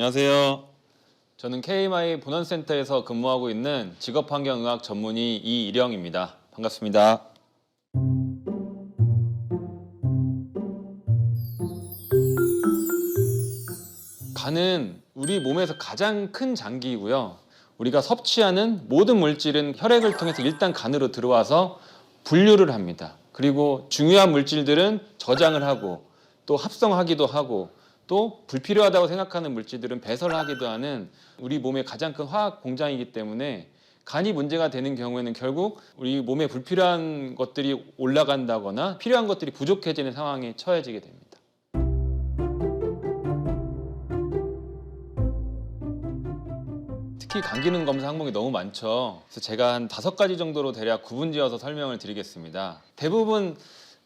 안녕하세요. 저는 KMI 본원센터에서 근무하고 있는 직업환경의학 전문의 이일영입니다. 반갑습니다. 간은 우리 몸에서 가장 큰 장기이고요. 우리가 섭취하는 모든 물질은 혈액을 통해서 일단 간으로 들어와서 분류를 합니다. 그리고 중요한 물질들은 저장을 하고 또 합성하기도 하고 또 불필요하다고 생각하는 물질들은 배설하기도 하는 우리 몸의 가장 큰 화학 공장이기 때문에 간이 문제가 되는 경우에는 결국 우리 몸에 불필요한 것들이 올라간다거나 필요한 것들이 부족해지는 상황에 처해지게 됩니다. 특히 간 기능 검사 항목이 너무 많죠. 그래서 제가 한 5가지 정도로 대략 구분지어서 설명을 드리겠습니다. 대부분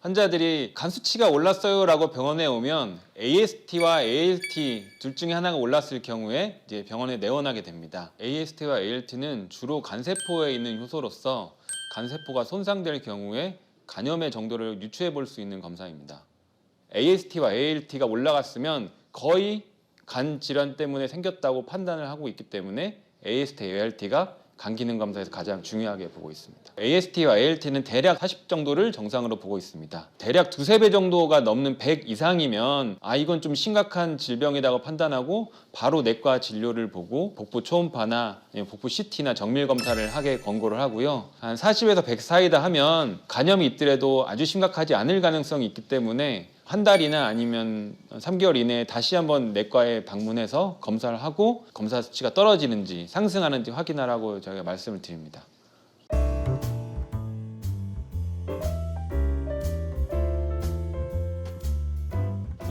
환자들이 간 수치가 올랐어요라고 병원에 오면 AST와 ALT 둘 중에 하나가 올랐을 경우에 이제 병원에 내원하게 됩니다. AST와 ALT는 주로 간세포에 있는 효소로서 간세포가 손상될 경우에 간염의 정도를 유추해 볼 수 있는 검사입니다. AST와 ALT가 올라갔으면 거의 간 질환 때문에 생겼다고 판단을 하고 있기 때문에 AST, ALT가 간 기능 검사에서 가장 중요하게 보고 있습니다. AST와 ALT는 대략 40 정도를 정상으로 보고 있습니다. 대략 2~3배 정도가 넘는 100 이상이면 이건 좀 심각한 질병이라고 판단하고 바로 내과 진료를 보고 복부 초음파나 복부 CT나 정밀 검사를 하게 권고를 하고요. 한 40에서 100 사이다 하면 간염이 있더라도 아주 심각하지 않을 가능성이 있기 때문에 한 달이나 아니면 3개월 이내에 다시 한번 내과에 방문해서 검사를 하고 검사 수치가 떨어지는지 상승하는지 확인하라고 저희가 말씀을 드립니다.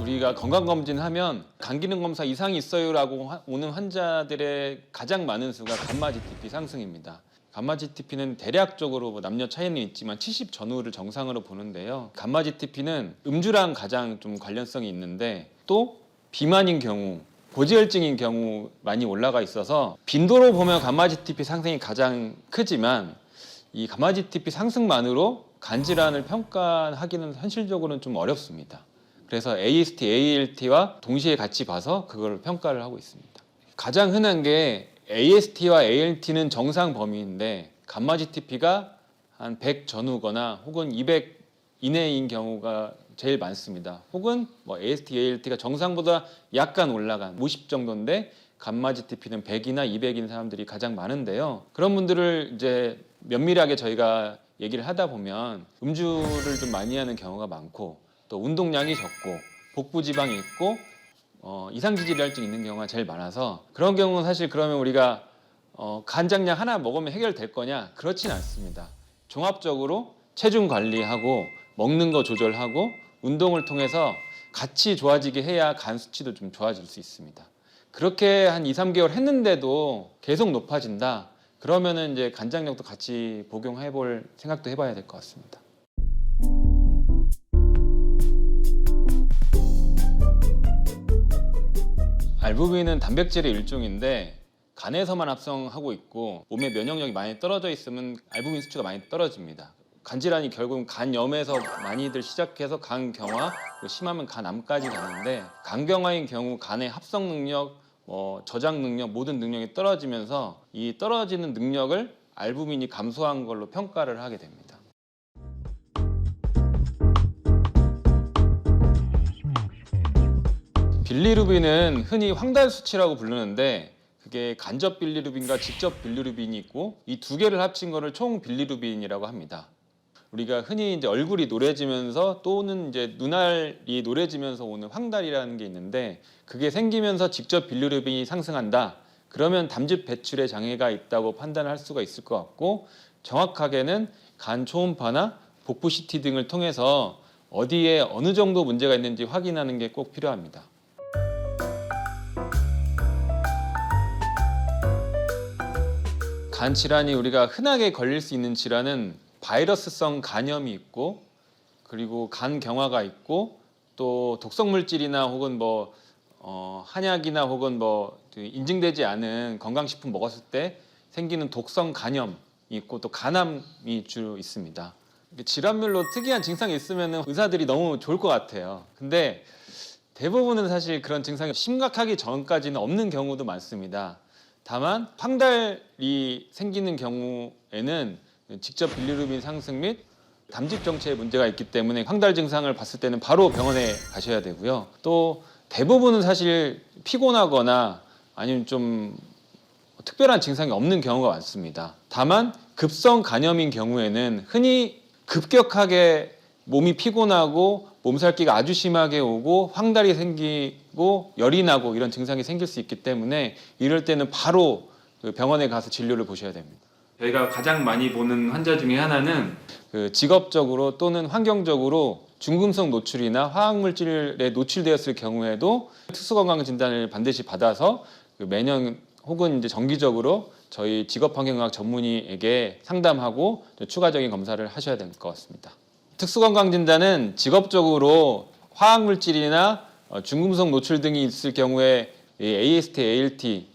우리가 건강검진하면 간기능검사 이상이 있어요라고 오는 환자들의 가장 많은 수가 감마-GTP 상승입니다. 감마-GTP는 대략적으로 남녀 차이는 있지만 70 전후를 정상으로 보는데요. 감마-GTP는 음주랑 가장 좀 관련성이 있는데 또 비만인 경우, 고지혈증인 경우 많이 올라가 있어서 빈도로 보면 감마-GTP 상승이 가장 크지만 이 감마-GTP 상승만으로 간 질환을 평가하기는 현실적으로는 좀 어렵습니다. 그래서 AST, ALT와 동시에 같이 봐서 그걸 평가를 하고 있습니다. 가장 흔한 게 AST와 ALT는 정상 범위인데 감마-GTP가 한 100 전후거나 혹은 200 이내인 경우가 제일 많습니다. 혹은 AST, ALT가 정상보다 약간 올라간 50 정도인데 감마-GTP는 100이나 200인 사람들이 가장 많은데요. 그런 분들을 이제 면밀하게 저희가 얘기를 하다 보면 음주를 좀 많이 하는 경우가 많고 또 운동량이 적고 복부 지방이 있고 이상지질혈증 있는 경우가 제일 많아서 그런 경우는 사실 그러면 우리가 간장약 하나 먹으면 해결될 거냐? 그렇진 않습니다. 종합적으로 체중 관리하고 먹는 거 조절하고 운동을 통해서 같이 좋아지게 해야 간 수치도 좀 좋아질 수 있습니다. 그렇게 한 2~3개월 했는데도 계속 높아진다. 그러면은 이제 간장약도 같이 복용해 볼 생각도 해봐야 될 것 같습니다. 알부민은 단백질의 일종인데 간에서만 합성하고 있고 몸의 면역력이 많이 떨어져 있으면 알부민 수치가 많이 떨어집니다. 간질환이 결국은 간염에서 많이들 시작해서 간경화, 심하면 간암까지 가는데 간경화인 경우 간의 합성 능력, 저장 능력, 모든 능력이 떨어지면서 이 떨어지는 능력을 알부민이 감소한 걸로 평가를 하게 됩니다. 빌리루빈은 흔히 황달 수치라고 부르는데 그게 간접 빌리루빈과 직접 빌리루빈이 있고 이 두 개를 합친 거를 총 빌리루빈이라고 합니다. 우리가 흔히 이제 얼굴이 노래지면서 또는 이제 눈알이 노래지면서 오는 황달이라는 게 있는데 그게 생기면서 직접 빌리루빈이 상승한다. 그러면 담즙 배출에 장애가 있다고 판단할 수가 있을 것 같고 정확하게는 간 초음파나 복부 CT 등을 통해서 어디에 어느 정도 문제가 있는지 확인하는 게 꼭 필요합니다. 간 질환이 우리가 흔하게 걸릴 수 있는 질환은 바이러스성 간염이 있고 그리고 간 경화가 있고 또 독성 물질이나 혹은 한약이나 혹은 인증되지 않은 건강식품 먹었을 때 생기는 독성 간염이 있고 또 간암이 주로 있습니다. 질환별로 특이한 증상이 있으면 의사들이 너무 좋을 것 같아요. 근데 대부분은 사실 그런 증상이 심각하기 전까지는 없는 경우도 많습니다. 다만 황달이 생기는 경우에는 직접 빌리루빈 상승 및 담즙 정체에 문제가 있기 때문에 황달 증상을 봤을 때는 바로 병원에 가셔야 되고요. 또 대부분은 사실 피곤하거나 아니면 좀 특별한 증상이 없는 경우가 많습니다. 다만 급성 간염인 경우에는 흔히 급격하게 몸이 피곤하고 몸살기가 아주 심하게 오고 황달이 생기고 열이 나고 이런 증상이 생길 수 있기 때문에 이럴 때는 바로 병원에 가서 진료를 보셔야 됩니다. 저희가 가장 많이 보는 환자 중에 하나는 직업적으로 또는 환경적으로 중금속 노출이나 화학물질에 노출되었을 경우에도 특수건강 진단을 반드시 받아서 매년 혹은 이제 정기적으로 저희 직업환경의학 전문의에게 상담하고 추가적인 검사를 하셔야 될 것 같습니다. 특수건강진단은 직업적으로 화학물질이나 중금속 노출 등이 있을 경우에 AST, ALT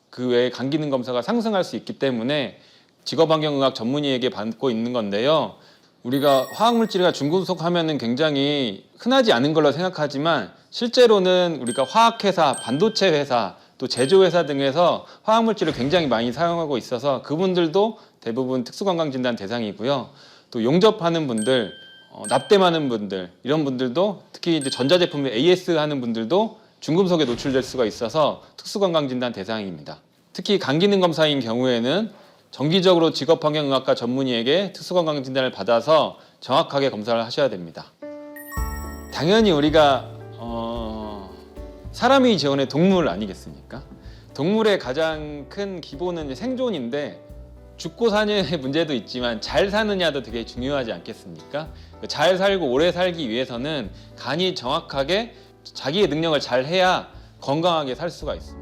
그 외에 간 기능 검사가 상승할 수 있기 때문에 직업환경의학 전문의에게 받고 있는 건데요. 우리가 화학물질이나 중금속 하면은 굉장히 흔하지 않은 걸로 생각하지만 실제로는 우리가 화학회사, 반도체 회사, 또 제조회사 등에서 화학물질을 굉장히 많이 사용하고 있어서 그분들도 대부분 특수건강진단 대상이고요. 또 용접하는 분들, 납땜하는 분들 이런 분들도 특히 이제 전자제품 AS 하는 분들도 중금속에 노출될 수가 있어서 특수건강진단 대상입니다. 특히 간기능 검사인 경우에는 정기적으로 직업환경의학과 전문의에게 특수건강진단을 받아서 정확하게 검사를 하셔야 됩니다. 당연히 우리가 사람이 지어낸 동물 아니겠습니까? 동물의 가장 큰 기본은 이제 생존인데 죽고 사느냐의 문제도 있지만 잘 사느냐도 되게 중요하지 않겠습니까? 잘 살고 오래 살기 위해서는 간이 정확하게 자기의 능력을 잘 해야 건강하게 살 수가 있습니다.